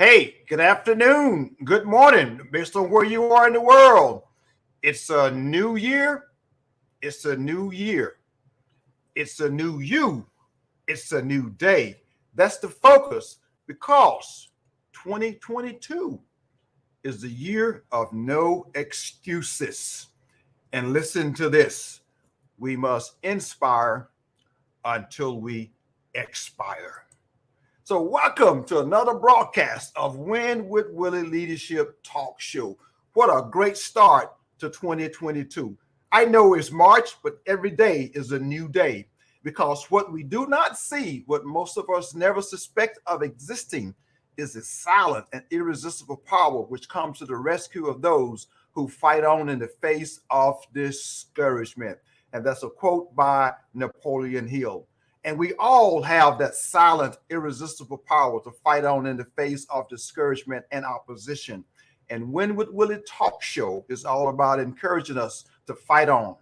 Hey, good afternoon, good morning, based on where you are in the world. It's a new year. It's a new year. It's a new you. It's a new day. That's the focus because 2022 is the year of no excuses. And listen to this, we must inspire until we expire. So, welcome to another broadcast of Win with Willie Leadership Talk Show. What a great start to 2022. I know it's March, but every day is a new day because what we do not see, what most of us never suspect of existing, is a silent and irresistible power which comes to the rescue of those who fight on in the face of discouragement. And that's a quote by Napoleon Hill. And we all have that silent, irresistible power to fight on in the face of discouragement and opposition. And Win with Willie Talk Show is all about encouraging us to fight on,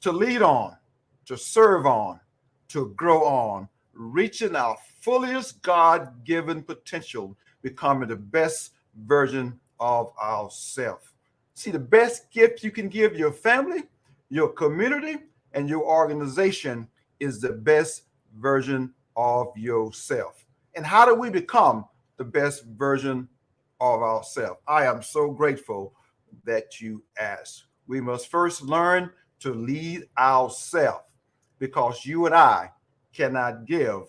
to lead on, to serve on, to grow on, reaching our fullest God-given potential, becoming the best version of ourselves. See, the best gift you can give your family, your community, and your organization is the best version of yourself. And how do we become the best version of ourselves? I am so grateful that you asked. We must first learn to lead ourselves because you and I cannot give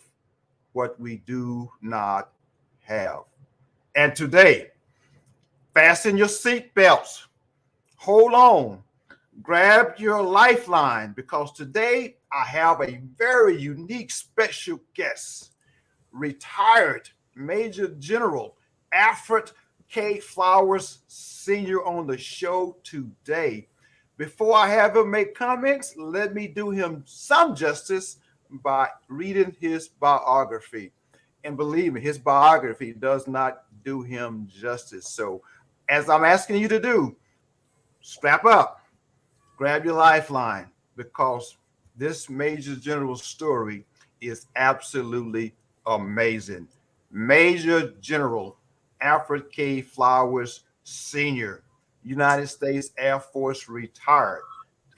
what we do not have. And today, fasten your seat belts, hold on, grab your lifeline because today I have a very unique special guest, retired Major General Alfred K. Flowers Sr. on the show today. Before I have him make comments, let me do him some justice by reading his biography. And believe me, his biography does not do him justice. So as I'm asking you to do, strap up, grab your lifeline, because this Major General story is absolutely amazing. Major General Alfred K. Flowers Sr., United States Air Force retired.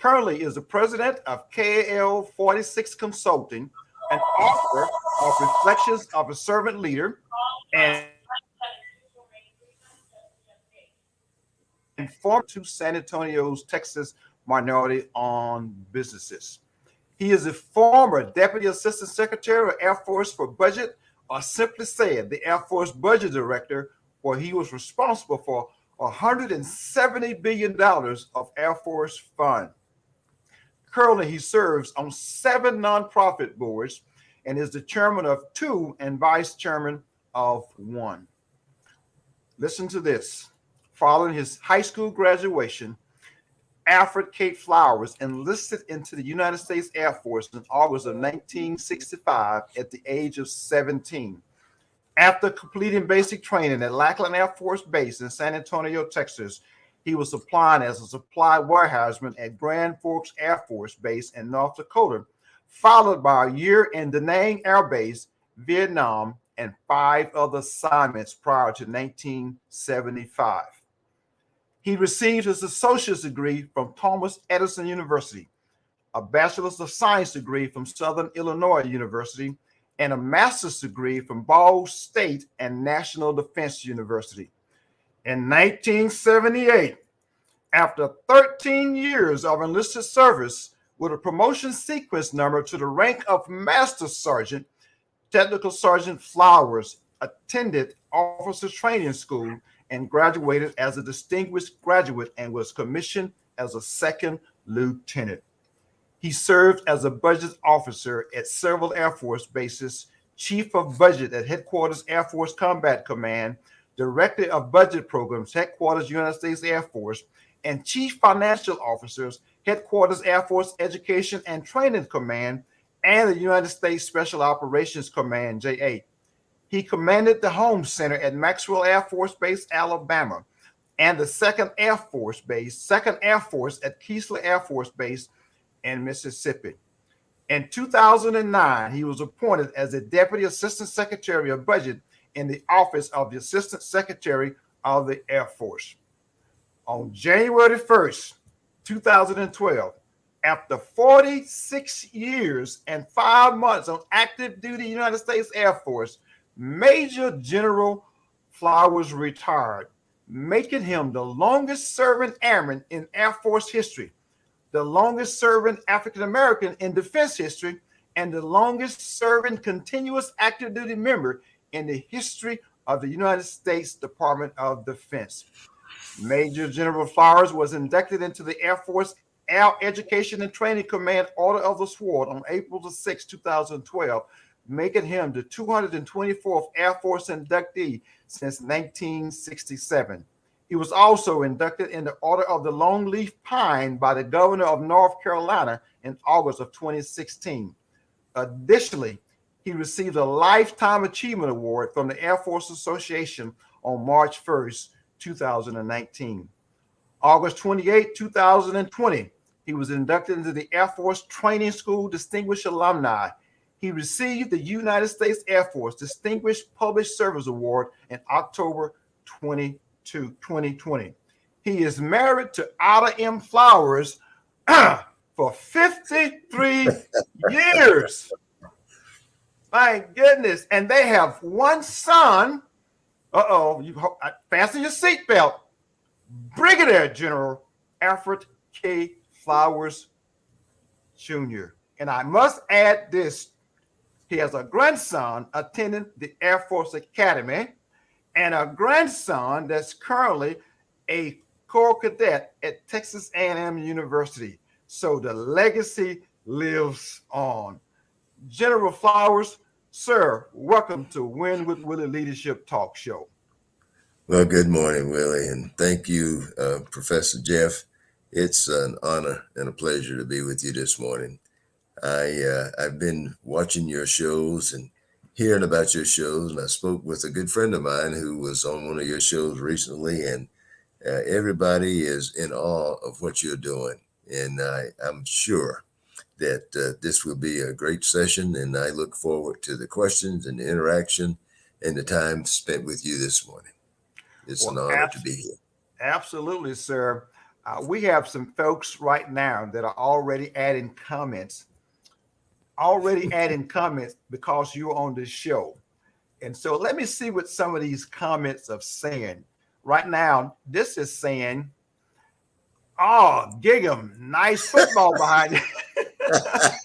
Currently is the president of KAL 46 Consulting, an author of Reflections of a Servant Leader, and former to San Antonio's Texas minority-owned businesses. He is a former Deputy Assistant Secretary of Air Force for Budget, or simply said, the Air Force Budget Director, where he was responsible for $170 billion of Air Force fund. Currently, he serves on 7 nonprofit boards and is the chairman of 2 and vice chairman of 1. Listen to this. Following his high school graduation, Alfred K. Flowers enlisted into the United States Air Force in August of 1965 at the age of 17. After completing basic training at Lackland Air Force Base in San Antonio, Texas, he was applying as a supply warehouseman at Grand Forks Air Force Base in North Dakota, followed by a year in Da Nang Air Base, Vietnam, and 5 other assignments prior to 1975. He received his associate's degree from Thomas Edison University, a bachelor's of science degree from Southern Illinois University, and a master's degree from Ball State and National Defense University. In 1978, after 13 years of enlisted service with a promotion sequence number to the rank of Master Sergeant, Technical Sergeant Flowers attended Officers Training School and graduated as a distinguished graduate and was commissioned as a second lieutenant. He served as a budget officer at several Air Force bases, chief of budget at Headquarters Air Force Combat Command, director of budget programs, Headquarters United States Air Force, and chief financial officers, Headquarters Air Force Education and Training Command, and the United States Special Operations Command, J8. He commanded the Home Center at Maxwell Air Force Base, Alabama, and the 2nd Air Force Base, 2nd Air Force at Keesler Air Force Base in Mississippi. In 2009, he was appointed as the Deputy Assistant Secretary of Budget in the office of the Assistant Secretary of the Air Force. On January 1st, 2012, after 46 years and 5 months on active duty United States Air Force, Major General Flowers retired, making him the longest serving airman in Air Force history, the longest serving African American in defense history, and the longest serving continuous active duty member in the history of the United States Department of Defense. Major General Flowers was inducted into the Air Force Air Education and Training Command Order of the Sword on April 6, 2012, making him the 224th Air Force inductee since 1967. He was also inducted in the Order of the Longleaf Pine by the governor of North Carolina in August of 2016. Additionally, he received a Lifetime Achievement Award from the Air Force Association on March 1st, 2019. August 28, 2020, he was inducted into the Air Force Training School Distinguished Alumni. He received the United States Air Force Distinguished Public Service Award in October 2020. He is married to Ada M. Flowers for 53 years. My goodness. And they have one son. You fasten your seatbelt. Brigadier General Alfred K. Flowers Jr. And I must add this. He has a grandson attending the Air Force Academy and a grandson that's currently a Corps cadet at Texas A&M University. So the legacy lives on. General Flowers, sir, welcome to Win with Willie Leadership Talk Show. Well, good morning, Willie, and thank you, Professor Jeff. It's an honor and a pleasure to be with you this morning. I've been watching your shows and hearing about your shows, and I spoke with a good friend of mine who was on one of your shows recently, and everybody is in awe of what you're doing, and I'm sure that this will be a great session, and I look forward to the questions and the interaction and the time spent with you this morning. It's an honor to be here. Absolutely, sir. We have some folks right now that are already adding comments because you're on this show. And so let me see what some of these comments are saying. Right now, this is saying, oh, Giggum, nice football behind you.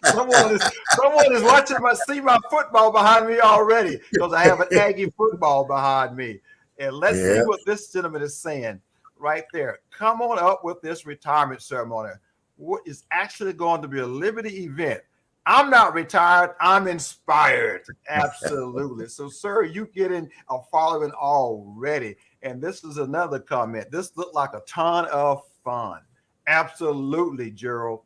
Someone is watching see my football behind me already because I have an Aggie football behind me. And let's see what this gentleman is saying right there. Come on up with this retirement ceremony. What is actually going to be a Liberty event. I'm not retired. I'm inspired. Absolutely. So, sir, you getting a following already. And this is another comment. This looked like a ton of fun. Absolutely, Gerald.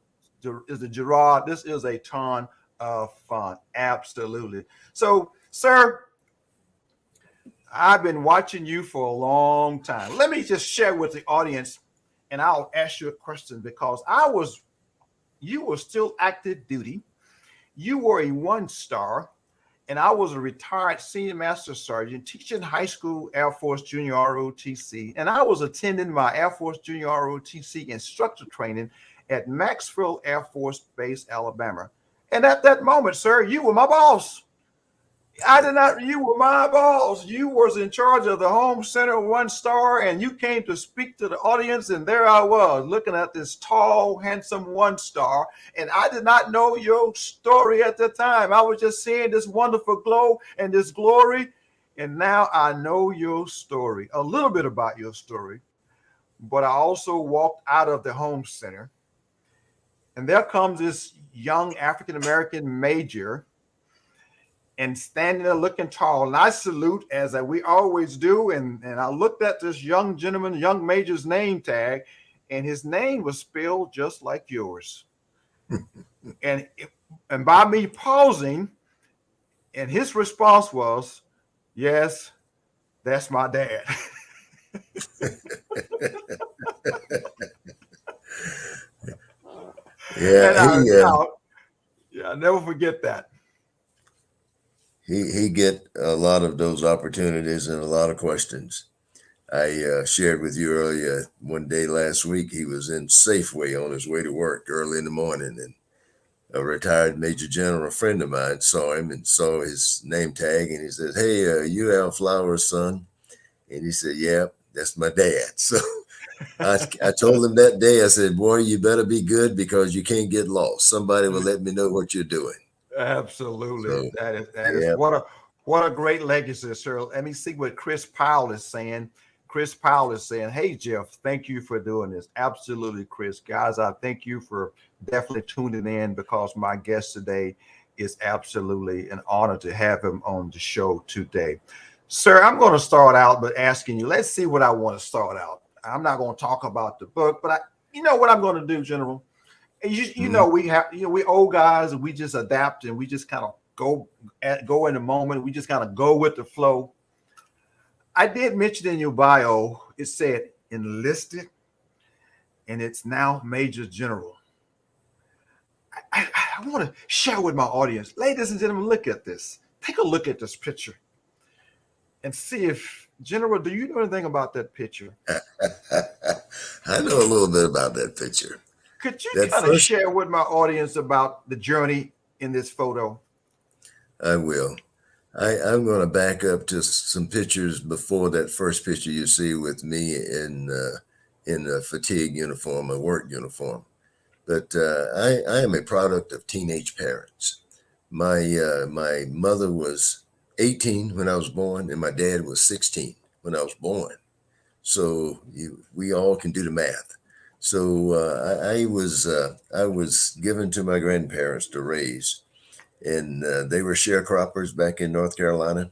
Is it Gerard? This is a ton of fun. Absolutely. So, sir, I've been watching you for a long time. Let me just share with the audience, and I'll ask you a question because you were still active duty. You were a 1-star, and I was a retired senior master sergeant teaching high school Air Force Junior ROTC, and I was attending my Air Force Junior ROTC instructor training at Maxwell Air Force Base, Alabama. And at that moment, sir, you were my boss. You were my boss. You was in charge of the home center 1-star, and you came to speak to the audience, and there I was looking at this tall, handsome 1-star, and I did not know your story at the time. I was just seeing this wonderful glow and this glory, and now I know your story, a little bit about your story, but I also walked out of the home center, and there comes this young African-American major, and standing there looking tall. And I salute as we always do. And I looked at this young gentleman, young major's name tag, and his name was spelled just like yours. and by me pausing, and his response was, yes, that's my dad. I'll never forget that. he get a lot of those opportunities and a lot of questions. I shared with you earlier one day last week, he was in Safeway on his way to work early in the morning, and a retired Major General, a friend of mine, saw him and saw his name tag, and he said, "Hey, you Al Flowers' son?" And he said, "Yeah, that's my dad." So I told him that day, I said, "Boy, you better be good because you can't get lost. Somebody will let me know what you're doing." Absolutely. So, That is yeah. what a great legacy, sir. Let me see what Chris Powell is saying. Chris Powell is saying, "Hey Jeff, thank you for doing this." Absolutely, Chris. Guys, I thank you for definitely tuning in because my guest today is absolutely an honor to have him on the show today. Sir, I'm going to start out by asking you, let's see what I want to start out. I'm not going to talk about the book, but you know what I'm going to do, General? And you Mhm. know we have we old guys and we just adapt and we just kind of go in the moment. We just kind of go with the flow. I did mention in your bio it said enlisted and it's now Major General. I want to share with my audience, ladies and gentlemen, look at this. Take a look at this picture and see if General, do you know anything about that picture? I know a little bit about that picture. Could you That kind of first, share with my audience about the journey in this photo? I will. I'm going to back up to some pictures before that first picture you see with me in a fatigue uniform, a work uniform. But I am a product of teenage parents. My mother was 18 when I was born, and my dad was 16 when I was born. So we all can do the math. So I was given to my grandparents to raise, and they were sharecroppers back in North Carolina.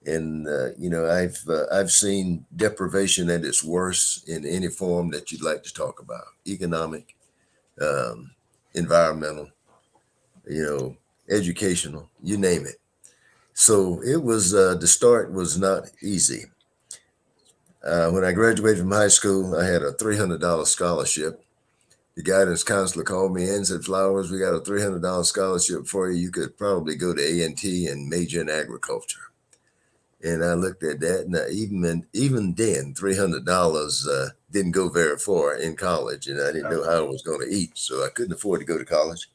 And I've seen deprivation at its worst in any form that you'd like to talk about: economic, um, environmental, you know, educational, you name it. So it was the start was not easy. When I graduated from high school, I had a $300 scholarship. The guidance counselor called me in and said, "Flowers, we got a $300 scholarship for you. You could probably go to A&T and major in agriculture." And I looked at that, and even then, $300 didn't go very far in college, and I didn't know how I was going to eat, so I couldn't afford to go to college.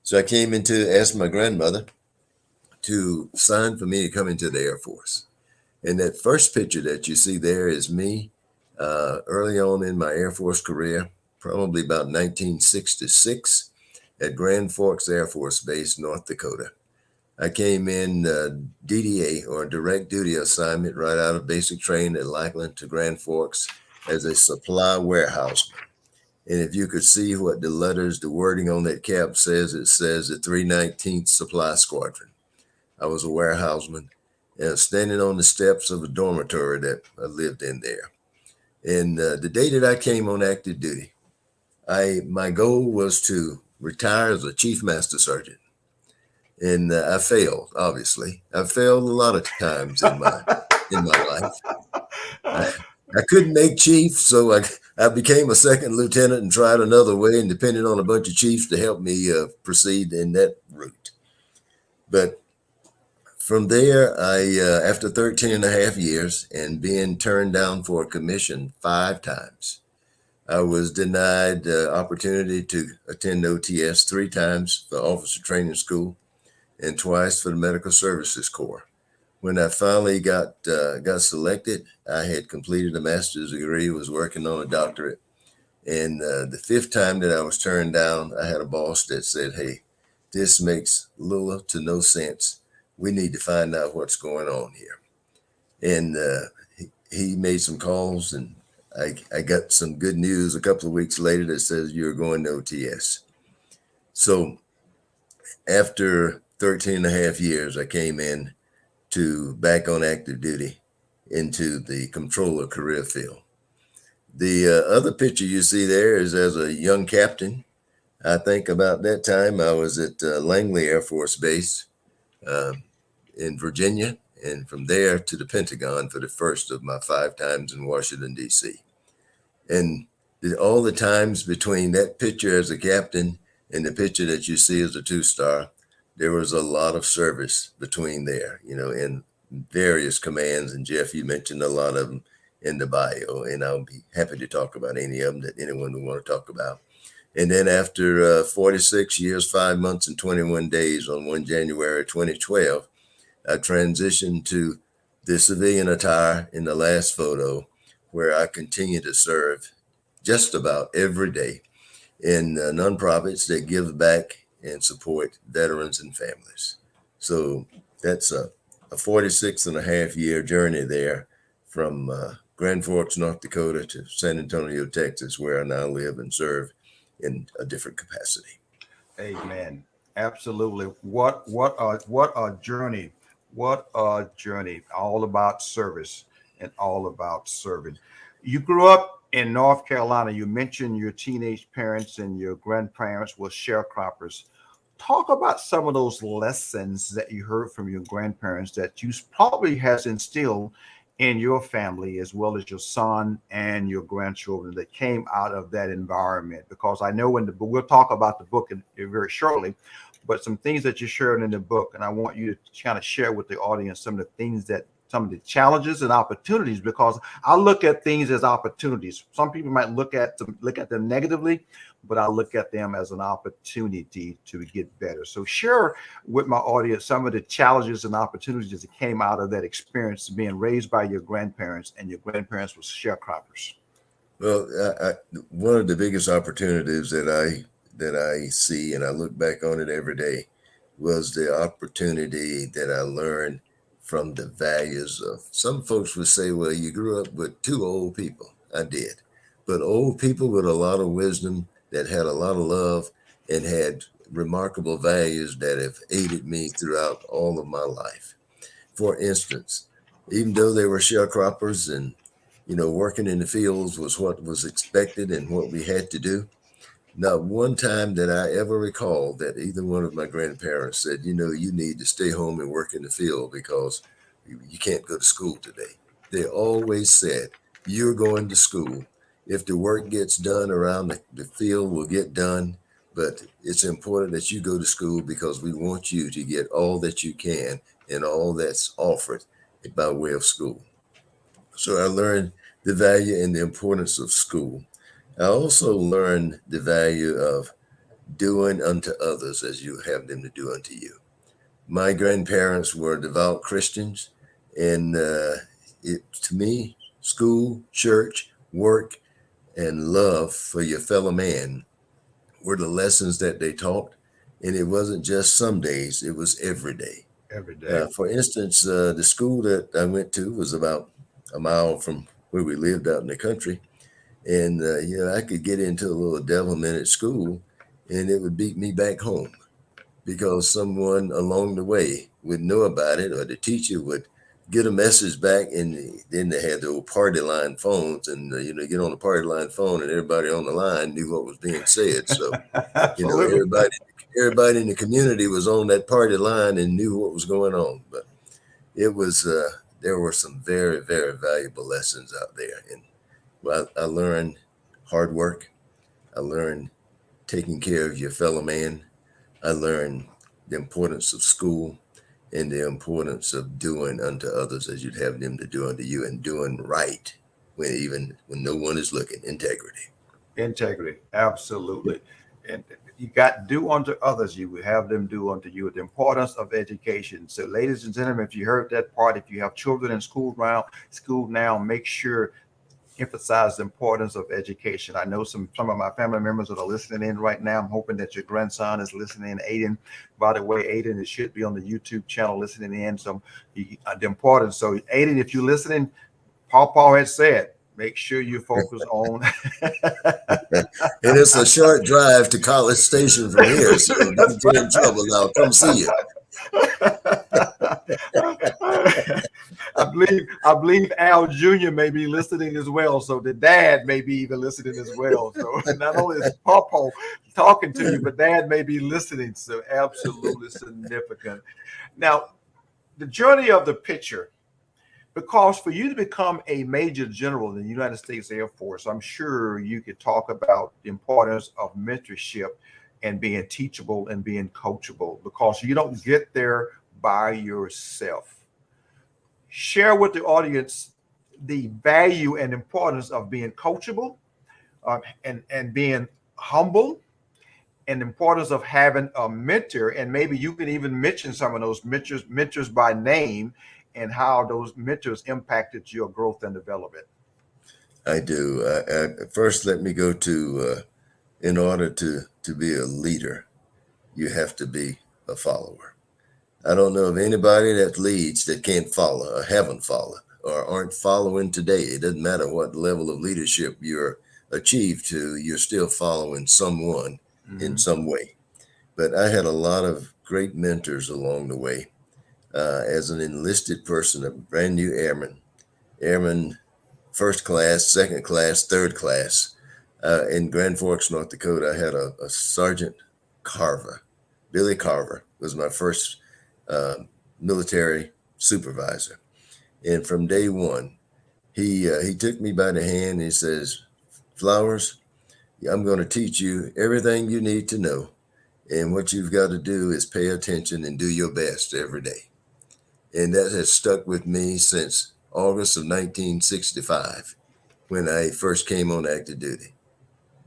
So I came into asked my grandmother to sign for me to come into the Air Force. And that first picture that you see there is me early on in my Air Force career, probably about 1966 at Grand Forks Air Force Base, North Dakota. I came in DDA or direct duty assignment right out of basic training at Lackland to Grand Forks as a supply warehouseman. And if you could see what the letters, the wording on that cap says, it says the 319th Supply Squadron. I was a warehouseman standing on the steps of a dormitory that I lived in there. And the day that I came on active duty, my goal was to retire as a chief master sergeant. And I failed, obviously. I failed a lot of times in my life. I, I couldn't make chief, so I became a second lieutenant and tried another way and depended on a bunch of chiefs to help me proceed in that route. But from there, after 13 and a half years and being turned down for a commission 5 times, I was denied opportunity to attend OTS 3 times for officer training school and twice for the Medical Services Corps. When I finally got selected, I had completed a master's degree, was working on a doctorate. And the 5th time that I was turned down, I had a boss that said, "Hey, this makes little to no sense. We need to find out what's going on here." And he made some calls, and I got some good news a couple of weeks later that says you're going to OTS. So after 13 and a half years, I came in to back on active duty into the controller career field. The other picture you see there is as a young captain. I think about that time I was at Langley Air Force Base in Virginia, and from there to the Pentagon for the first of my 5 times in Washington, D.C. And all the times between that picture as a captain and the picture that you see as a 2-star, there was a lot of service between there, in various commands. And Jeff, you mentioned a lot of them in the bio, and I'll be happy to talk about any of them that anyone would want to talk about. And then after 46 years, 5 months, and 21 days on 1 January 2012, I transitioned to the civilian attire in the last photo, where I continue to serve just about every day in nonprofits that give back and support veterans and families. So that's a 46 and a half year journey there from Grand Forks, North Dakota to San Antonio, Texas, where I now live and serve in a different capacity. Amen. Absolutely. What a journey. What a journey. All about service and all about serving. You grew up in North Carolina. You mentioned your teenage parents and your grandparents were sharecroppers. Talk about some of those lessons that you heard from your grandparents that you probably has instilled in your family as well as your son and your grandchildren that came out of that environment. Because I know in the book, we'll talk about the book very shortly, but some things that you shared in the book, and I want you to kind of share with the audience some of the things that some of the challenges and opportunities, because I look at things as opportunities. Some people might look at them negatively, but I look at them as an opportunity to get better. So share with my audience some of the challenges and opportunities that came out of that experience being raised by your grandparents, and your grandparents were sharecroppers. Well, one of the biggest opportunities that I see, and I look back on it every day, was the opportunity that I learned from the values of, some folks would say, well, you grew up with two old people. I did. But old people with a lot of wisdom, that had a lot of love and had remarkable values that have aided me throughout all of my life. For instance, even though they were sharecroppers and, working in the fields was what was expected and what we had to do, not one time that I ever recall that either one of my grandparents said, you need to stay home and work in the field because you can't go to school today. They always said, you're going to school. If the work gets done around the field, will get done. But it's important that you go to school because we want you to get all that you can and all that's offered by way of school. So I learned the value and the importance of school. I also learned the value of doing unto others as you have them to do unto you. My grandparents were devout Christians, and to me, school, church, work, and love for your fellow man were the lessons that they taught. And it wasn't just some days, it was every day. Every day. For instance, the school that I went to was about a mile from where we lived out in the country. And, I could get into a little devilment at school and it would beat me back home because someone along the way would know about it, or the teacher would get a message back. And then they had the old party line phones, and, get on the party line phone and everybody on the line knew what was being said. So, Absolutely. everybody in the community was on that party line and knew what was going on. But it was, there were some very, very valuable lessons out there. And well, I learned hard work. I learned taking care of your fellow man. I learned the importance of school and the importance of doing unto others as you'd have them to do unto you, and doing right when no one is looking. Integrity. Integrity. Absolutely. And you got do unto others, you will have them do unto you. The importance of education. So, ladies and gentlemen, if you heard that part, if you have children in school now, make sure emphasize the importance of education. I know some of my family members that are listening in right now. I'm hoping that your grandson is listening in. Aiden, by the way, Aiden, it should be on the YouTube channel listening in. So the importance. So Aiden, if you're listening, Paul had said, make sure you focus on. And it's a short drive to College Station from here, so don't get in trouble. I'll come see you. I believe Al Jr. may be listening as well. So the dad may be even listening as well. So not only is Papa talking to you, but dad may be listening. So absolutely significant. Now, the journey of the picture, because for you to become a major general in the United States Air Force, I'm sure you could talk about the importance of mentorship and being teachable and being coachable, because you don't get there by yourself. Share with the audience the value and importance of being coachable, and being humble, and the importance of having a mentor. And maybe you can even mention some of those mentors by name, and how those mentors impacted your growth and development. I do. First, let me go to in order to be a leader, you have to be a follower. I don't know of anybody that leads that can't follow or haven't followed or aren't following today. It doesn't matter what level of leadership you're achieved to, you're still following someone in some way. But I had a lot of great mentors along the way. As an enlisted person, a brand new airman, first class, second class, third class, in Grand Forks, North Dakota, I had a Sergeant Carver. Billy Carver was my first military supervisor. And from day one, he took me by the hand and he says, Flowers, I'm going to teach you everything you need to know. And what you've got to do is pay attention and do your best every day. And that has stuck with me since August of 1965, when I first came on active duty.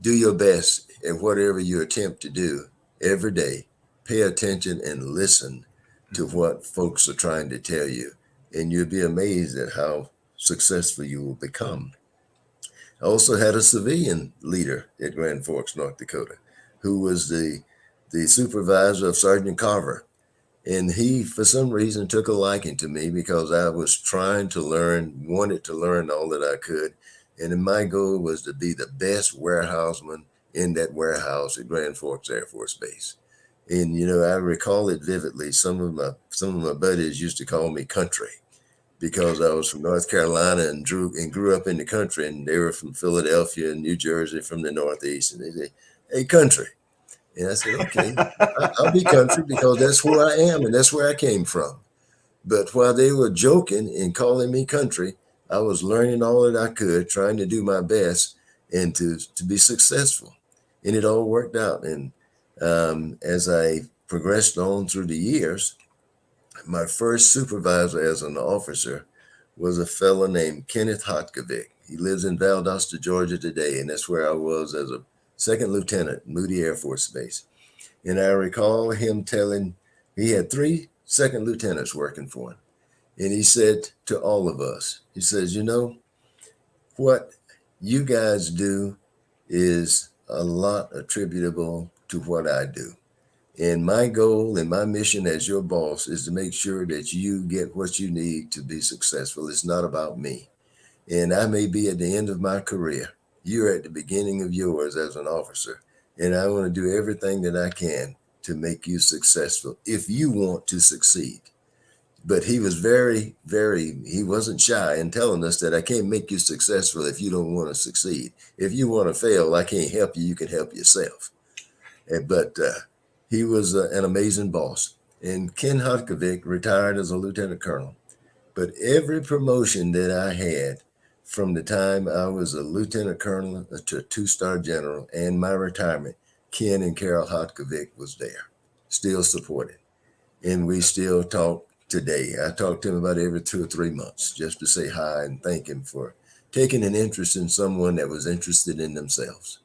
Do your best at whatever you attempt to do every day. Pay attention and listen to what folks are trying to tell you, and you'll be amazed at how successful you will become. I also had a civilian leader at Grand Forks, North Dakota, who was the supervisor of Sergeant Carver. And he, for some reason, took a liking to me because I was trying to learn, wanted to learn all that I could. And then my goal was to be the best warehouseman in that warehouse at Grand Forks Air Force Base. And, I recall it vividly. Some of my buddies used to call me country because I was from North Carolina and grew up in the country. And they were from Philadelphia and New Jersey, from the Northeast. And they say, hey, country. And I said, okay, I'll be country because that's where I am and that's where I came from. But while they were joking and calling me country, I was learning all that I could, trying to do my best and to be successful. And it all worked out. And as I progressed on through the years, my first supervisor as an officer was a fellow named Kenneth Hotkovic. He lives in Valdosta, Georgia today, and that's where I was as a second lieutenant, Moody Air Force Base. And I recall him telling, he had 3 second lieutenants working for him. And he said to all of us, he says, what you guys do is a lot attributable to what I do. And my goal and my mission as your boss is to make sure that you get what you need to be successful. It's not about me. And I may be at the end of my career. You're at the beginning of yours as an officer. And I want to do everything that I can to make you successful if you want to succeed. But he was he wasn't shy in telling us that I can't make you successful if you don't want to succeed. If you want to fail, I can't help you. You can help yourself. But he was an amazing boss. And Ken Hotkovic retired as a lieutenant colonel. But every promotion that I had, from the time I was a lieutenant colonel to a 2-star general and my retirement, Ken and Carol Hotkovic was there, still supported. And we still talk today. I talk to him about every 2 or 3 months just to say hi and thank him for taking an interest in someone that was interested in themselves.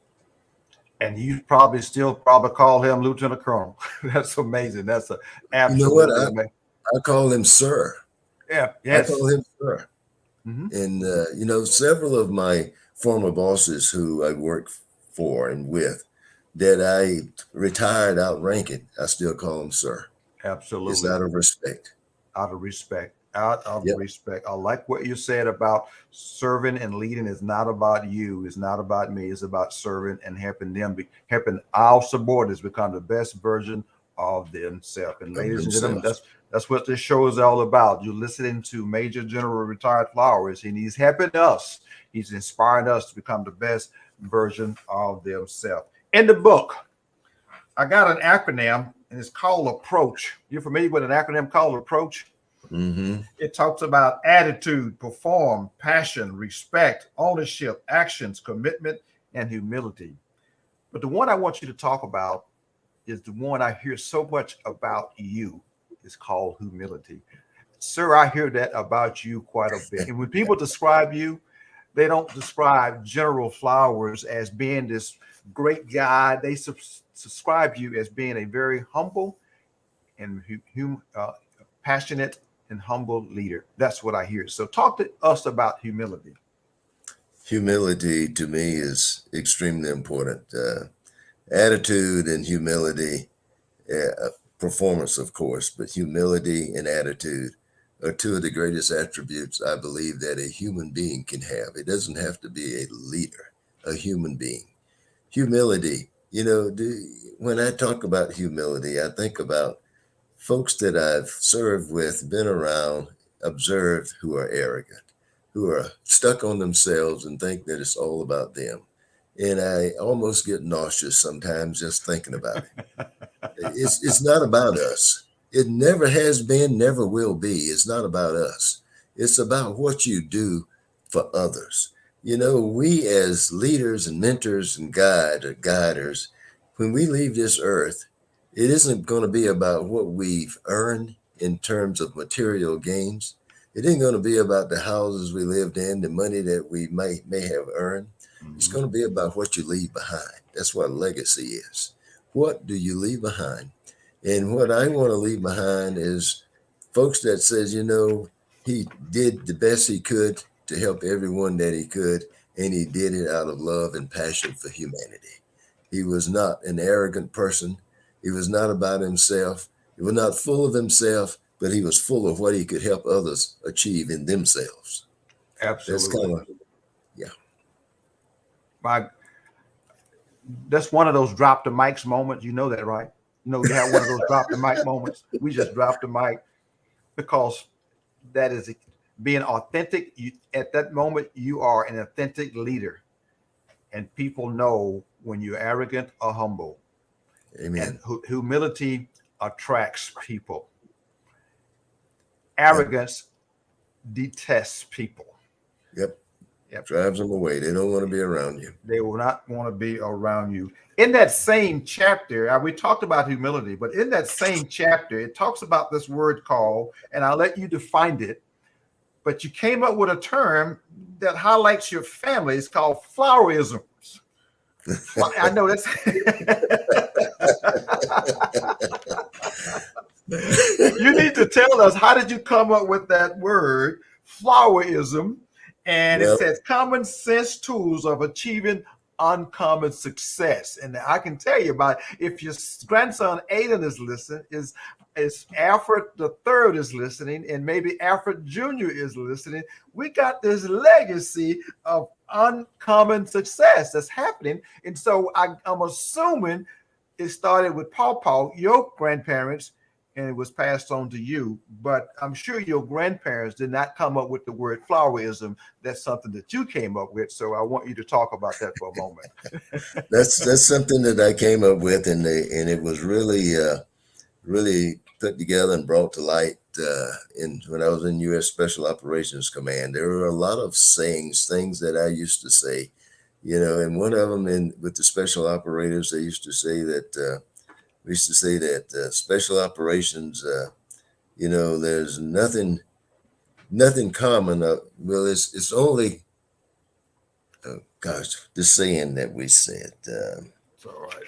And you probably still call him Lieutenant Colonel. That's amazing. That's absolutely amazing. I call him sir. Yeah. Yes. I call him sir. And, several of my former bosses who I worked for and with that I retired outranking, I still call them sir. Absolutely. It's out of respect. Out of respect. Respect. I like what you said about serving and leading. Is not about you. It's not about me. It's about serving and helping our subordinates become the best version of themselves. And ladies and gentlemen, that's what this show is all about. You're listening to Major General Retired Flowers, and he's helping us. He's inspiring us to become the best version of themselves. In the book, I got an acronym, and it's called Approach. You're familiar with an acronym called Approach? Mm-hmm. It talks about attitude, perform, passion, respect, ownership, actions, commitment, and humility. But the one I want you to talk about is the one I hear so much about you. It's called humility. Sir, I hear that about you quite a bit. And when people describe you, they don't describe General Flowers as being this great guy. They subscribe you as being a very humble and passionate and humble leader. That's what I hear. So talk to us about humility. Humility to me is extremely important. Attitude and humility, performance, of course, but humility and attitude are two of the greatest attributes I believe that a human being can have. It doesn't have to be a leader, a human being. Humility, when I talk about humility, I think about folks that I've served with, been around, observed, who are arrogant, who are stuck on themselves and think that it's all about them. And I almost get nauseous sometimes just thinking about it. It's not about us. It never has been, never will be. It's not about us. It's about what you do for others. We as leaders and mentors and guiders, when we leave this earth, it isn't going to be about what we've earned in terms of material gains. It ain't going to be about the houses we lived in, the money that we may have earned. It's going to be about what you leave behind. That's what legacy is. What do you leave behind? And what I want to leave behind is folks that says, he did the best he could to help everyone that he could, and he did it out of love and passion for humanity. He was not an arrogant person. He was not about himself. He was not full of himself, but he was full of what he could help others achieve in themselves. Absolutely. That's that's one of those drop the mics moments. You know that, right? You have one of those drop the mic moments. We just dropped the mic because that is being authentic. At that moment, you are an authentic leader, and people know when you're arrogant or humble. Amen. And humility attracts people. Arrogance detests people. Yep. Drives them away. They don't want to be around you. They will not want to be around you. In that same chapter, we talked about humility, but in that same chapter, it talks about this word called, and I'll let you define it, but you came up with a term that highlights your family. It's called flowerisms. I know that's. You need to tell us, how did you come up with that word, flowerism? And it says common sense tools of achieving uncommon success. And I can tell you about, if your grandson Aiden is listening, is Alfred the third is listening, and maybe Alfred Jr. is listening, we got this legacy of uncommon success that's happening. And so I'm assuming it started with Paw, your grandparents, and it was passed on to you. But I'm sure your grandparents did not come up with the word flowerism. That's something that you came up with. So I want you to talk about that for a moment. That's something that I came up with, and it was really put together and brought to light when I was in U.S. Special Operations Command. There were a lot of sayings, things that I used to say, and one of them with the special operators, they used to say that. We used to say that special operations, there's nothing common. It's only, the saying that we said. It's all right.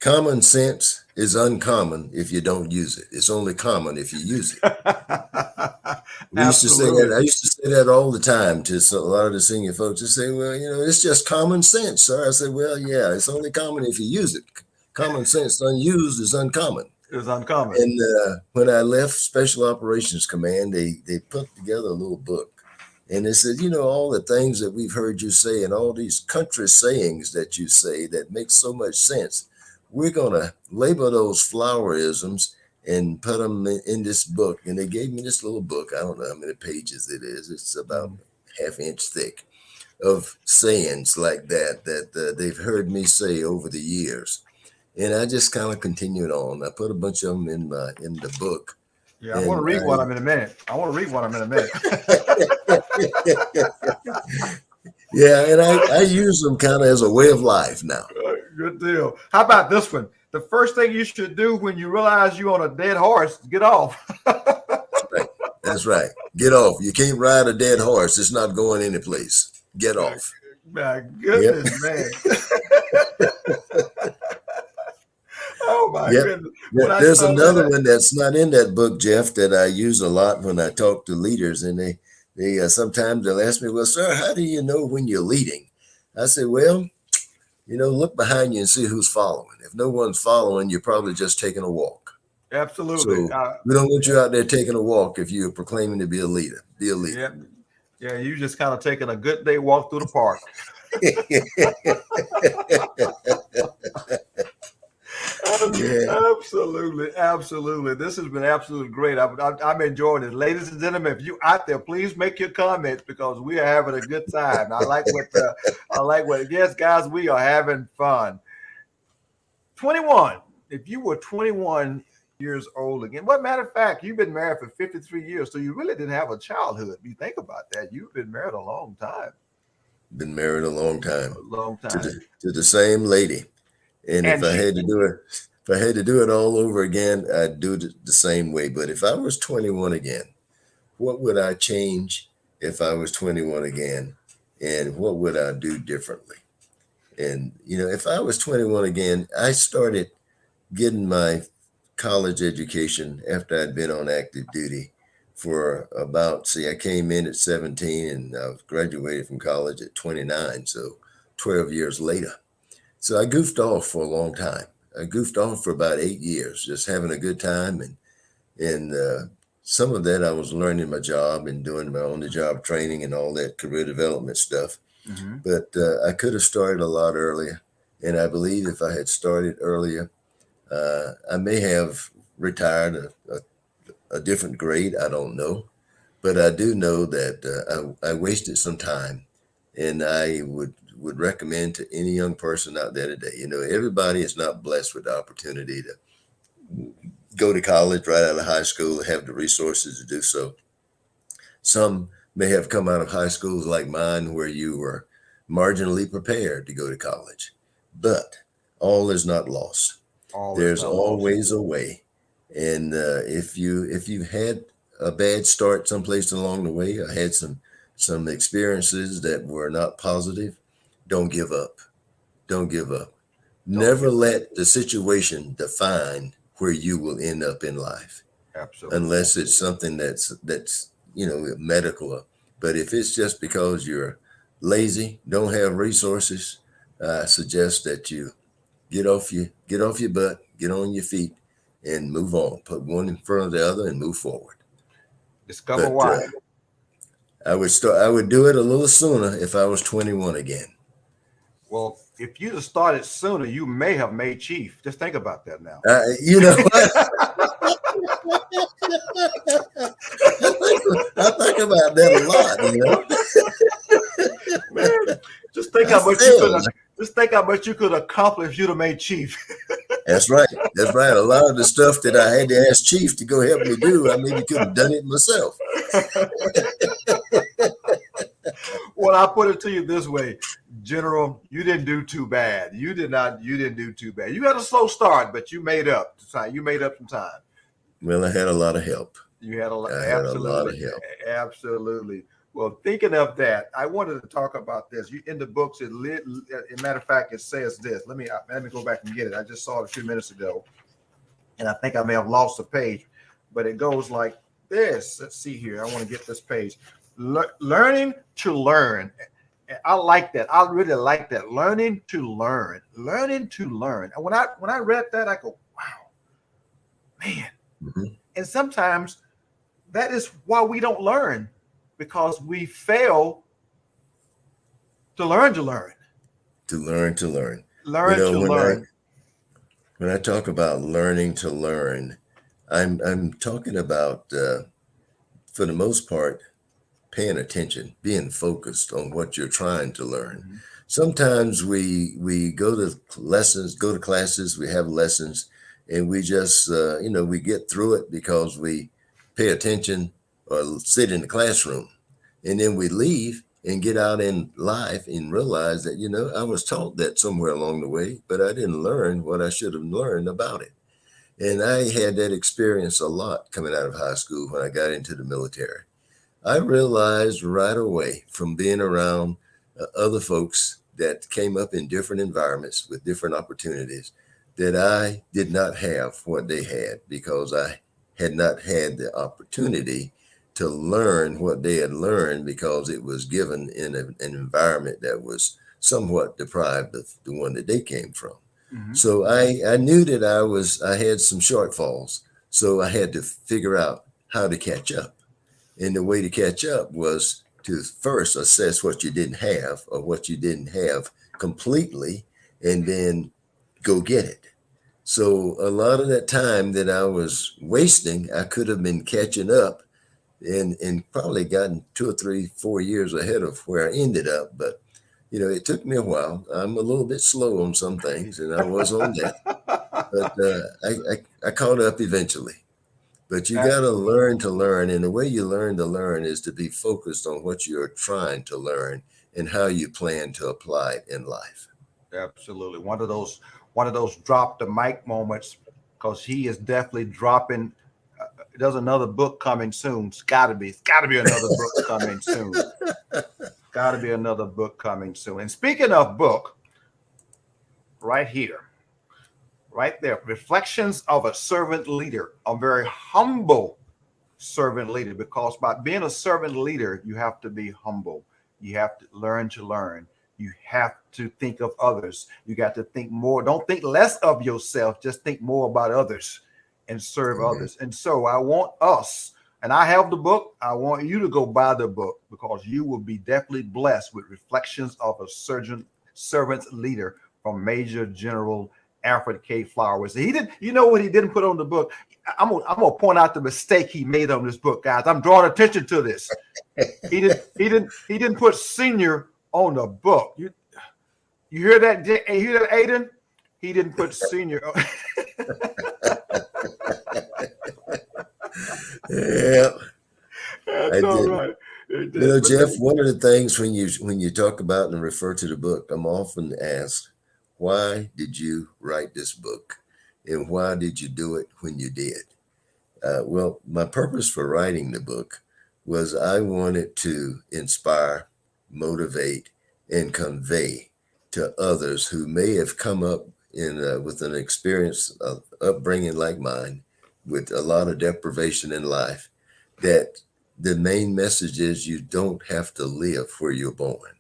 Common sense is uncommon if you don't use it. It's only common if you use it. We used to say that. I used to say that all the time to a lot of the senior folks. They say, well, it's just common sense, sir. I said, well, yeah, it's only common if you use it. Common sense unused is uncommon. It's uncommon. And when I left Special Operations Command, they put together a little book. And they said, all the things that we've heard you say and all these country sayings that you say that make so much sense, we're going to label those flowerisms and put them in this book. And they gave me this little book. I don't know how many pages it is. It's about half-inch thick of sayings like that they've heard me say over the years. And I just kind of continued on. I put a bunch of them in the book. Yeah, I want to read one of them in a minute. Yeah, and I use them kind of as a way of life now. Good deal. How about this one? the first thing you should do when you realize you're on a dead horse, get off. Right. That's right. Get off. You can't ride a dead horse. It's not going anyplace. Get off. My Yep. goodness, man. Oh my Yep. goodness. When I There's saw another that, one that's not in that book, Jeff, that I use a lot when I talk to leaders, and they sometimes they'll ask me, "Well, sir, how do you know when you're leading?" I say, "Well, look behind you and see who's following. If no one's following, you're probably just taking a walk. absolutely. So we don't want you out there taking a walk if you're proclaiming to be a leader. Be a leader." Yeah, yeah, you just kind of taking a good day walk through the park. Yeah. Absolutely, absolutely. This has been absolutely great. I'm enjoying it, ladies and gentlemen. If you out there, please make your comments because we are having a good time. I like what. Yes, guys, we are having fun. 21. If you were 21 years old again, what matter of fact, you've been married for 53 years, so you really didn't have a childhood. If you think about that, you've been married a long time. Been married a long time. A long time. To the same lady. And if I had to do it all over again, I'd do it the same way. But if I was 21 again, what would I change if I was 21 again? And what would I do differently? And, if I was 21 again, I started getting my college education after I'd been on active duty for I came in at 17 and I graduated from college at 29. So 12 years later. So I goofed off for a long time. I goofed off for about 8 years, just having a good time. And some of that I was learning my job and doing my on-the-job training and all that career development stuff. Mm-hmm. But I could have started a lot earlier. And I believe if I had started earlier, I may have retired a different grade. I don't know. But I do know that I wasted some time, and I would recommend to any young person out there today, everybody is not blessed with the opportunity to go to college right out of high school, have the resources to do so. Some may have come out of high schools like mine where you were marginally prepared to go to college, but all is not lost. There's always a way. And if you had a bad start someplace along the way, or had some experiences that were not positive, don't give up. Don't give up. Never let the situation define where you will end up in life. Absolutely. Unless it's something that's medical. But if it's just because you're lazy, don't have resources, I suggest that you get off your butt, get on your feet, and move on. Put one in front of the other and move forward. Discover why. I would do it a little sooner if I was 21 again. Well, if you'd have started sooner, you may have made chief. Just think about that now. I think about that a lot. Man, just think how much you could accomplish if you'd have made chief. That's right. That's right. A lot of the stuff that I had to ask chief to go help me do, I maybe could have done it myself. Well, I'll put it to you this way, General, you didn't do too bad. You didn't do too bad. You had a slow start, but you made up time. You made up some time. Well, I had a lot of help. You had a lot. I had a lot of help. Absolutely. Well, thinking of that, I wanted to talk about this. In the books, as a matter of fact, it says this. Let me go back and get it. I just saw it a few minutes ago, and I think I may have lost the page, but it goes like this. Let's see here. I want to get this page. Learning to learn. I like that. I really like that. Learning to learn. Learning to learn. And when I read that, I go, wow, man. Mm-hmm. And sometimes that is why we don't learn, because we fail to learn to learn. Learn to learn. Learn. When I talk about learning to learn, I'm talking about, for the most part, paying attention, being focused on what you're trying to learn. Mm-hmm. Sometimes we go to classes, we have lessons, and we just, we get through it because we pay attention or sit in the classroom. And then we leave and get out in life and realize that, I was taught that somewhere along the way, but I didn't learn what I should have learned about it. And I had that experience a lot coming out of high school when I got into the military. I realized right away from being around other folks that came up in different environments with different opportunities that I did not have what they had because I had not had the opportunity to learn what they had learned because it was given in an environment that was somewhat deprived of the one that they came from. Mm-hmm. So I knew that I had some shortfalls. So I had to figure out how to catch up. And the way to catch up was to first assess what you didn't have or what you didn't have completely, and then go get it. So a lot of that time that I was wasting, I could have been catching up and probably gotten 2 or 3, 4 years ahead of where I ended up. But it took me a while. I'm a little bit slow on some things, and I was on that. But I caught up eventually. But you got to learn to learn. And the way you learn to learn is to be focused on what you're trying to learn and how you plan to apply it in life. Absolutely. One of those drop the mic moments, because he is definitely dropping. There's another book coming soon. It's got to be another book coming soon. Got to be another book coming soon. And speaking of book, right here, right there, Reflections of a Servant Leader, a very humble servant leader, because by being a servant leader, you have to be humble. You have to learn to learn. You have to think of others. You got to think more. Don't think less of yourself. Just think more about others and serve others. And so I want us, and I have the book. I want you to go buy the book, because you will be definitely blessed with Reflections of a Servant Leader from Major General Alfred K. Flowers. He didn't, you know what he didn't put on the book? I'm gonna point out the mistake he made on this book, guys. I'm drawing attention to this. He didn't put senior on the book. You hear that? You hear that, Aiden? He didn't put senior. Yeah, That's all right. Jeff, one of the things when you talk about and refer to the book, I'm often asked, why did you write this book? And why did you do it when you did? Well, my purpose for writing the book was I wanted to inspire, motivate, and convey to others who may have come up with an experience of upbringing like mine, with a lot of deprivation in life, that the main message is you don't have to live where you're born.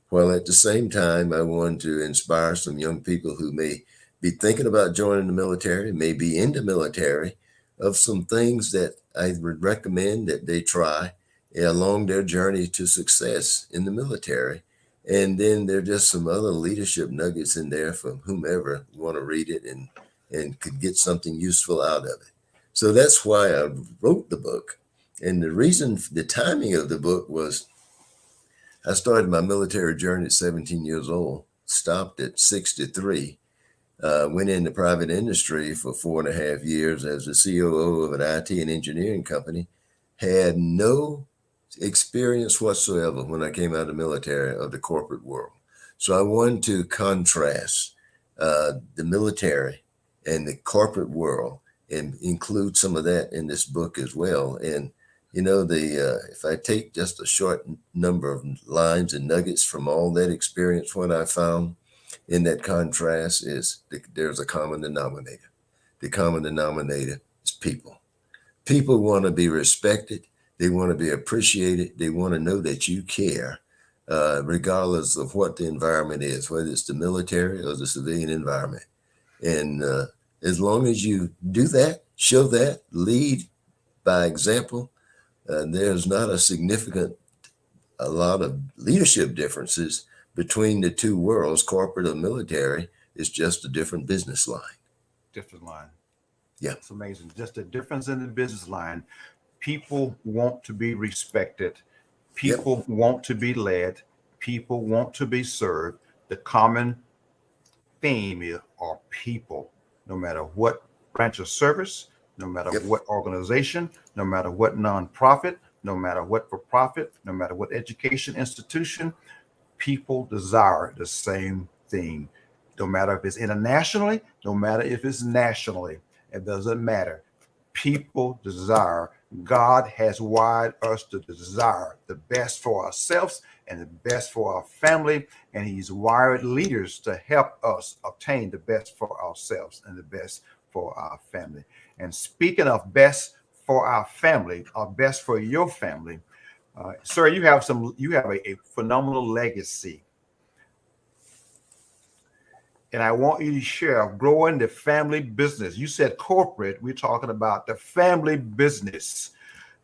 While at the same time, I wanted to inspire some young people who may be thinking about joining the military, may be in the military, of some things that I would recommend that they try along their journey to success in the military. And then there are just some other leadership nuggets in there for whomever want to read it and could get something useful out of it. So that's why I wrote the book. And the reason, the timing of the book was, I started my military journey at 17 years old, stopped at 63, went into private industry for 4.5 years as the COO of an IT and engineering company, had no experience whatsoever when I came out of the military of the corporate world. So I wanted to contrast the military and the corporate world and include some of that in this book as well. And if I take just a short number of lines and nuggets from all that experience, what I found in that contrast is there's a common denominator. The common denominator is people. People want to be respected. They want to be appreciated. They want to know that you care, regardless of what the environment is, whether it's the military or the civilian environment. And as long as you do that, show that, lead by example, there's not a lot of leadership differences between the two worlds, corporate or military. It's just a different business line. Different line. Yeah. It's amazing. Just a difference in the business line. People want to be respected. People want to be led. People want to be served. The common theme are people, no matter what branch of service, no matter what organization, no matter what nonprofit, no matter what for profit, no matter what education institution, people desire the same thing. No matter if it's internationally, no matter if it's nationally, it doesn't matter. People desire. God has wired us to desire the best for ourselves and the best for our family, and He's wired leaders to help us obtain the best for ourselves and the best for our family. And speaking of best for our family, or best for your family, sir, you have a phenomenal legacy, and I want you to share growing the family business. You said corporate. We're talking about the family business,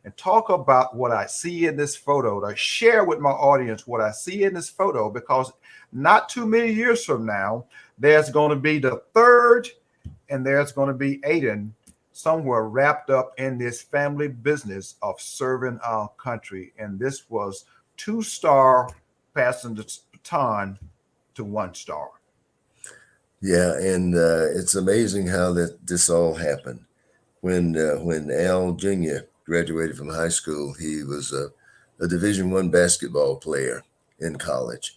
and talk about what I see in this photo. To share with my audience what I see in this photo, because not too many years from now, there's going to be the third, and there's going to be Aiden somewhere wrapped up in this family business of serving our country. And this was 2-star passing the baton to 1-star. Yeah, and it's amazing how this all happened. When Al Jr. graduated from high school, he was a Division I basketball player in college,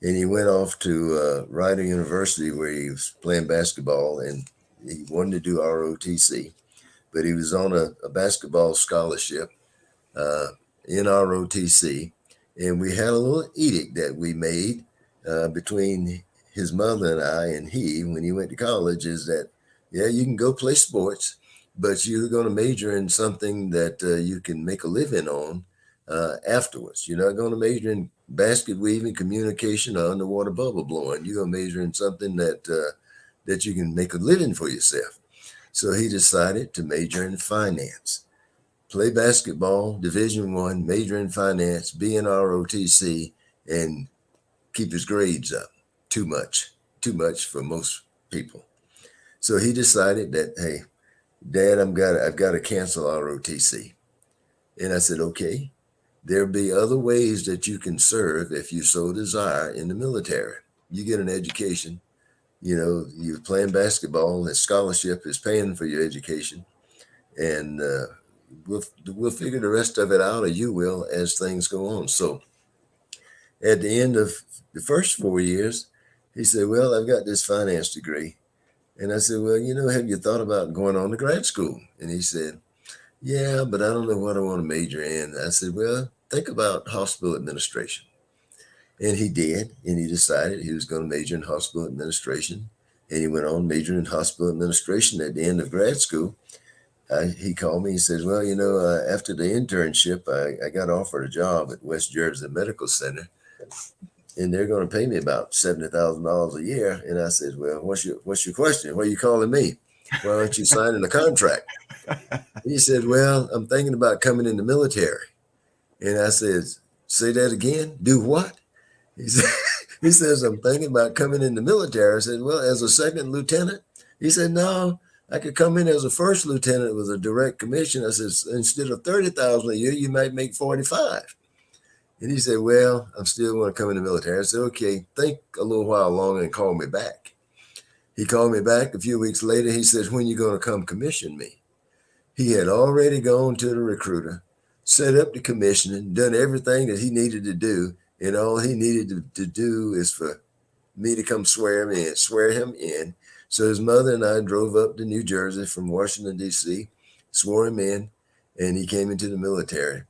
and he went off to Rider University where he was playing basketball, and he wanted to do ROTC, but he was on a basketball scholarship in ROTC, and we had a little edict that we made between his mother and I and he, when he went to college, is that, yeah, you can go play sports, but you're going to major in something that you can make a living on afterwards. You're not going to major in basket weaving, communication, or underwater bubble blowing. You're going to major in something that you can make a living for yourself. So he decided to major in finance, play basketball, Division I, major in finance, be in ROTC, and keep his grades up. Too much for most people. So he decided that, hey, Dad, I've got to cancel ROTC. And I said, okay, there'll be other ways that you can serve if you so desire in the military. You get an education, you're playing basketball, the scholarship is paying for your education. And we'll figure the rest of it out, or you will, as things go on. So at the end of the first 4 years, he said, well, I've got this finance degree. And I said, well, have you thought about going on to grad school? And he said, yeah, but I don't know what I want to major in. I said, well, think about hospital administration. And he did. And he decided he was going to major in hospital administration. And he went on majoring in hospital administration. At the end of grad school, he called me. He says, well, after the internship, I got offered a job at West Jersey Medical Center, and they're going to pay me about $70,000 a year. And I said, well, what's your question? What are you calling me? Why aren't you signing a contract? He said, well, I'm thinking about coming in the military. And I said, say that again? Do what? He says, I'm thinking about coming in the military. I said, well, as a second lieutenant? He said, no, I could come in as a first lieutenant with a direct commission. I said, instead of $30,000 a year, you might make 45. And he said, well, I'm still want to come in the military. I said, okay, think a little while longer and call me back. He called me back a few weeks later. He says, when you going to come commission me? He had already gone to the recruiter, set up the commissioning, done everything that he needed to do. And all he needed to do is for me to come swear him in. So his mother and I drove up to New Jersey from Washington, D.C., swore him in, and he came into the military.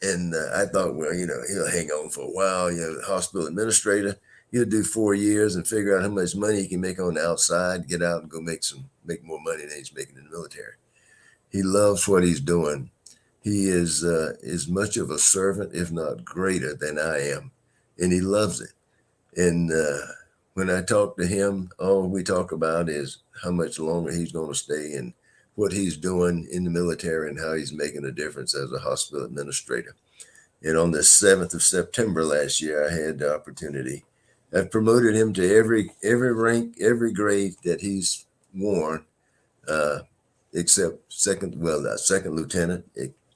And I thought, well, he'll hang on for a while, hospital administrator. He'll do 4 years and figure out how much money he can make on the outside, get out and go make more money than he's making in the military. He loves what he's doing. He is as much of a servant, if not greater, than I am. And he loves it. And when I talk to him, all we talk about is how much longer he's going to stay and what he's doing in the military and how he's making a difference as a hospital administrator. And on the 7th of September last year, I had the opportunity. I've promoted him to every rank, every grade that he's worn, except second lieutenant,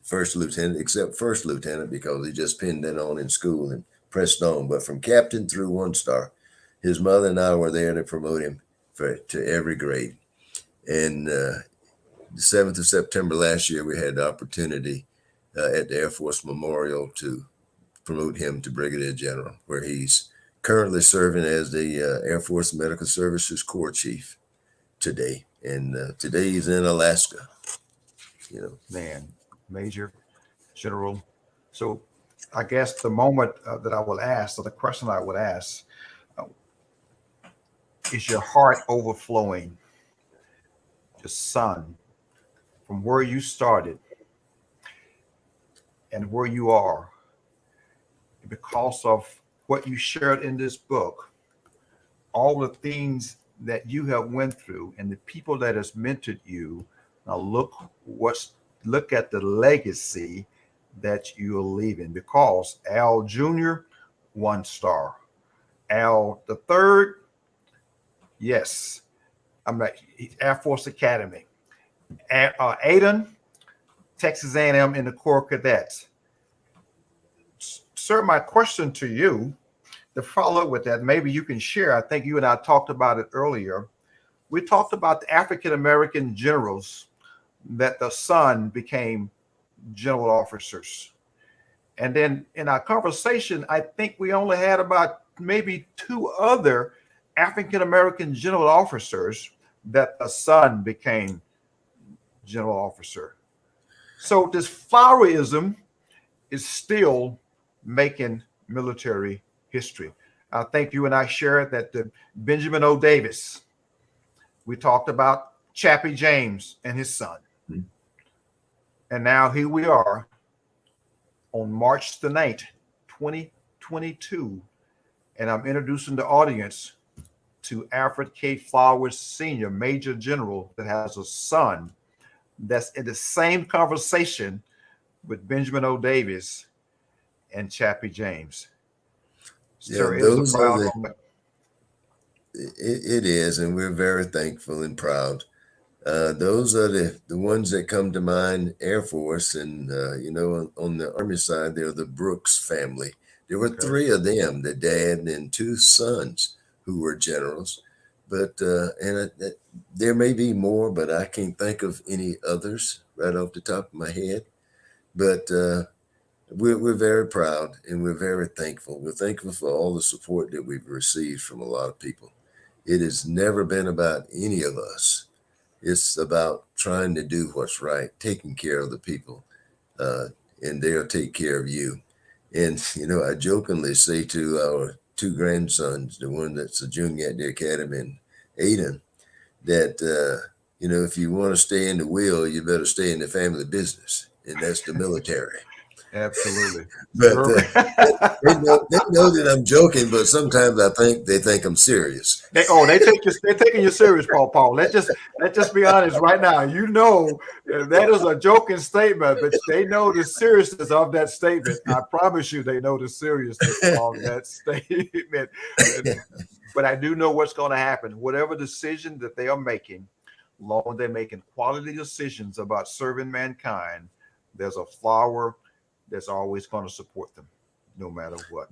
first lieutenant, except first lieutenant, because he just pinned that on in school and pressed on. But from captain through 1-star, his mother and I were there to promote him to every grade. And the 7th of September last year, we had the opportunity at the Air Force Memorial to promote him to Brigadier General, where he's currently serving as the Air Force Medical Services Corps Chief today. And today he's in Alaska, you know. Man, Major General. So I guess the moment that I will ask, or the question I would ask, uh, is your heart overflowing, your son, from where you started and where you are, because of what you shared in this book, all the things that you have went through and the people that has mentored you. Now look at the legacy that you're leaving, because Al Jr., 1 star. Al the third, yes, I'm not Air Force Academy. Aiden, Texas A&M in the Corps Cadets. Sir, my question to you, to follow up with that, maybe you can share. I think you and I talked about it earlier. We talked about the African American generals that the son became general officers. And then in our conversation, I think we only had about maybe 2 other African American general officers that the son became general officer. So this flowerism is still making military history. I think you and I shared that the Benjamin O. Davis, we talked about Chappie James and his son. Mm-hmm. And now here we are on March the 9th, 2022. And I'm introducing the audience to Alfred K. Flowers Sr., Major General, that has a son that's in the same conversation with Benjamin O. Davis and Chappie James. Sir, yeah, those are the, it is, and we're very thankful and proud. Those are the ones that come to mind. Air Force, and on the Army side, they're the Brooks family. There were 3 of them, the dad and 2 sons who were generals. But there may be more, but I can't think of any others right off the top of my head. But we're very proud and we're very thankful. We're thankful for all the support that we've received from a lot of people. It has never been about any of us. It's about trying to do what's right, taking care of the people, and they'll take care of you. And, I jokingly say to our 2 grandsons, the one that's a junior at the academy, and Aiden, that, if you want to stay in the wheel, you better stay in the family business, and that's the military. Absolutely. But they know that I'm joking, but sometimes I think they think I'm serious. They're taking you serious, Paul. Let's just be honest right now. That is a joking statement, but they know the seriousness of that statement. I promise you, they know the seriousness of that statement. But I do know what's going to happen. Whatever decision that they are making, long as they're making quality decisions about serving mankind, there's a flower that's always going to support them, no matter what.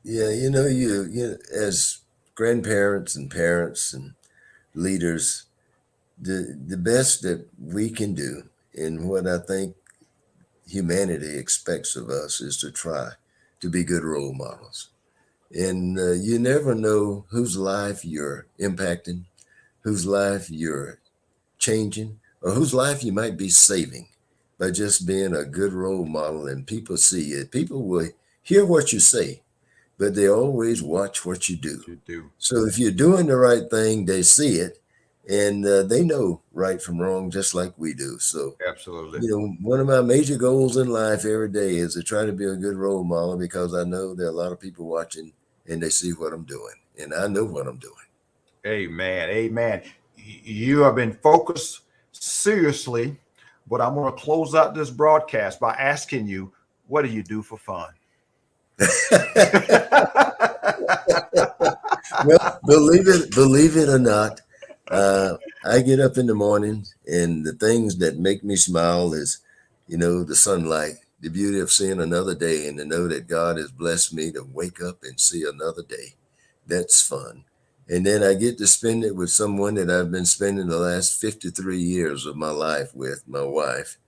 Yeah, you as grandparents and parents and leaders, the best that we can do, and what I think humanity expects of us, is to try to be good role models. And you never know whose life you're impacting, whose life you're changing, or whose life you might be saving by just being a good role model. And people see it. People will hear what you say, but they always watch what you do. So if you're doing the right thing, they see it, and they know right from wrong, just like we do. So absolutely, one of my major goals in life every day is to try to be a good role model, because I know there are a lot of people watching and they see what I'm doing, and I know what I'm doing. Amen. You have been focused seriously, but I'm going to close out this broadcast by asking you, what do you do for fun? Well, believe it or not, I get up in the morning, and the things that make me smile is, the sunlight, the beauty of seeing another day, and to know that God has blessed me to wake up and see another day. That's fun. And then I get to spend it with someone that I've been spending the last 53 years of my life with, my wife.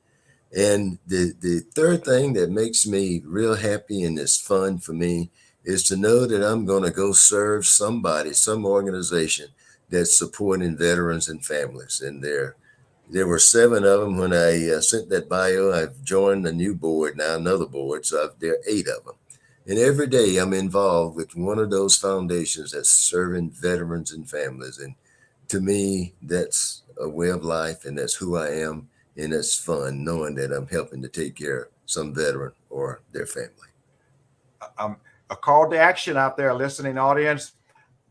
And the third thing that makes me real happy and is fun for me is to know that I'm going to go serve somebody, some organization that's supporting veterans and families. And there were 7 of them when I sent that bio. I've joined a new board now, another board, so there are 8 of them. And every day I'm involved with one of those foundations that's serving veterans and families. And to me, that's a way of life, and that's who I am. And it's fun knowing that I'm helping to take care of some veteran or their family. A call to action out there, listening audience.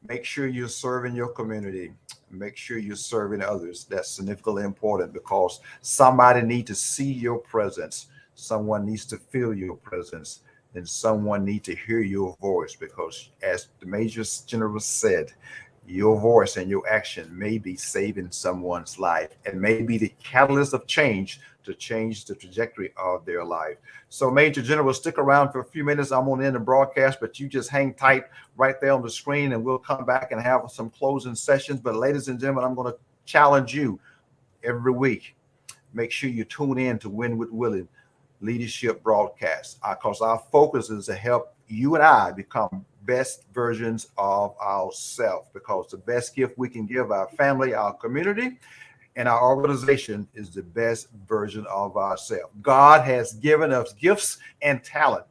Make sure you're serving your community. Make sure you're serving others. That's significantly important because somebody needs to see your presence. Someone needs to feel your presence. And someone needs to hear your voice because, as the Major General said, your voice and your action may be saving someone's life and may be the catalyst of change to change the trajectory of their life. So, Major General, stick around for a few minutes. I'm going to end the broadcast, but you just hang tight right there on the screen and we'll come back and have some closing sessions. But, ladies and gentlemen, I'm going to challenge you every week. Make sure you tune in to Win with Willie leadership broadcast because our focus is to help you and I become best versions of ourselves, because the best gift we can give our family, our community, and our organization is the best version of ourselves. God has given us gifts and talent.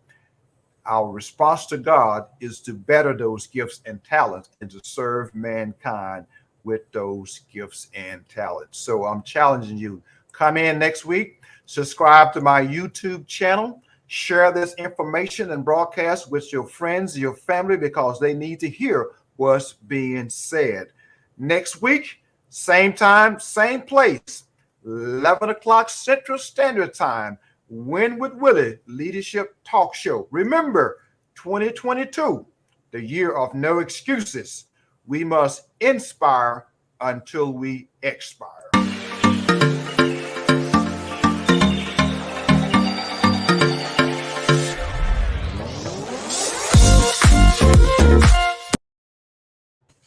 Our response to God is to better those gifts and talents and to serve mankind with those gifts and talents. So I'm challenging you. Come in next week, subscribe to my YouTube channel, share this information and broadcast with your friends, your family, because they need to hear what's being said. Next week, same time, same place, 11 o'clock Central Standard Time, Win with Willie Leadership Talk Show. Remember, 2022, the year of no excuses. We must inspire until we expire.